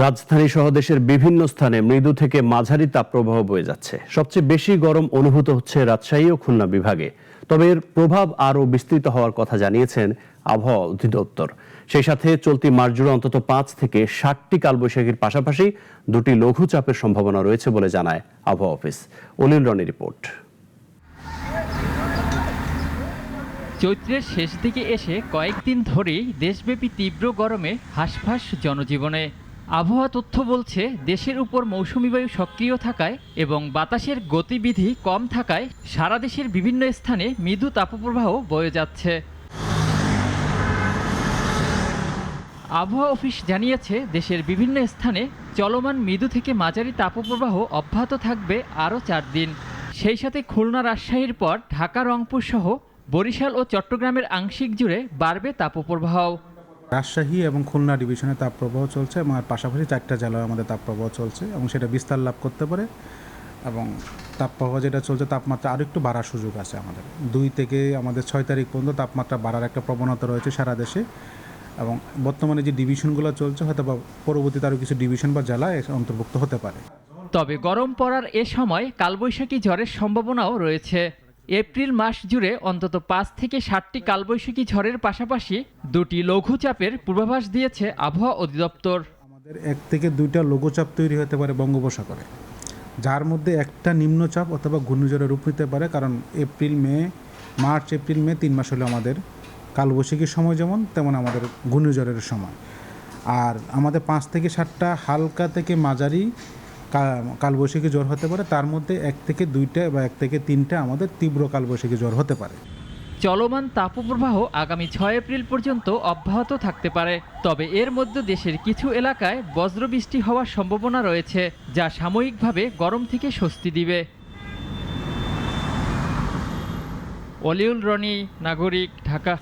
রাজধানী সহ দেশের বিভিন্ন স্থানে মৃদু থেকে মাঝারি তাপপ্রবাহ বয়ে যাচ্ছে। সবচেয়ে বেশি গরম অনুভূত হচ্ছে রাজশাহী ও খুলনা বিভাগে। তবে এর প্রভাব আরও বিস্তৃত হওয়ার কথা জানিয়েছেন আবহাওয়া অধিদপ্তর। সেই সাথে চলতি মাস জুড়ে অন্তত 5 থেকে 7টি কালবৈশাখীর পাশাপাশি 2টি লঘুচাপের সম্ভাবনা রয়েছে বলে জানায় আবহাওয়া অফিস। অলিল রনির রিপোর্ট। চৈত্রের শেষ দিকে এসে কয়েকদিন ধরেই দেশব্যাপী তীব্র গরমে হাঁসফাঁস জনজীবনে। আবহাওয়া তথ্য বলছে, দেশের উপর মৌসুমী বায়ু সক্রিয় থাকায় এবং বাতাসের গতিবিধি কম থাকায় সারা দেশের বিভিন্ন স্থানে মৃদু তাপপ্রবাহ বয়ে যাচ্ছে। আবহাওয়া অফিস জানিয়েছে, দেশের বিভিন্ন স্থানে চলমান মৃদু থেকে মাঝারি তাপপ্রবাহ অব্যাহত থাকবে আরও 4 দিন। সেই সাথে খুলনা, রাজশাহীর পর ঢাকা, রংপুর সহ বরিশাল ও চট্টগ্রামের আংশিক জুড়ে বাড়বে তাপপ্রবাহ। রাজশাহী এবং খুলনা ডিভিশনে তাপপ্রবাহ চলছে এবং পাশাপাশি 4টা জেলায় আমাদের তাপপ্রবাহ চলছে এবং সেটা বিস্তার লাভ করতে পারে এবং তাপপ্রবাহ যেটা চলছে তাপমাত্রা আরও একটু বাড়ার সুযোগ আছে। আমাদের 2 থেকে আমাদের 6 তারিখ পর্যন্ত তাপমাত্রা বাড়ার একটা প্রবণতা রয়েছে সারা দেশে এবং বর্তমানে যে ডিভিশনগুলো চলছে হয়তো বা পরবর্তীতে আরও কিছু ডিভিশন বা জেলা অন্তর্ভুক্ত হতে পারে। তবে গরম পড়ার এ সময় কালবৈশাখী ঝড়ের সম্ভাবনাও রয়েছে। এপ্রিল মাস জুড়ে অন্তত 5 থেকে 7টি কালবৈশাখী ঝড়ের পাশাপাশি 2টি লঘুচাপের পূর্বাভাস দিয়েছে আবহাওয়া অধিদপ্তর। আমাদের 1 থেকে 2টা লঘুচাপ তৈরি হতে পারে বঙ্গোপসাগরে, যার মধ্যে একটা নিম্নচাপ অথবা ঘূর্ণিঝড়ের রূপ নিতে পারে। কারণ মার্চ এপ্রিল মে 3 মাস হলো আমাদের কালবৈশাখীর সময়, যেমন তেমন আমাদের ঘূর্ণিঝড়ের সময়। আর আমাদের 5 থেকে 7টা হালকা থেকে মাঝারি কালবৈশাখী ঝড় হতে পারে, তার মধ্যে 1 থেকে 2টা বা 1 থেকে 3টা আমাদের তীব্র কালবৈশাখী ঝড় হতে পারে। চলমান তাপপ্রবাহ আগামী 6 এপ্রিল পর্যন্ত অব্যাহত থাকতে পারে। তবে এর মধ্যে দেশের কিছু এলাকায় বজ্রবৃষ্টি হওয়ার সম্ভাবনা রয়েছে, যা সাময়িকভাবে গরম থেকে স্বস্তি দিবে। অলিউল রনি, নাগরিক, ঢাকা।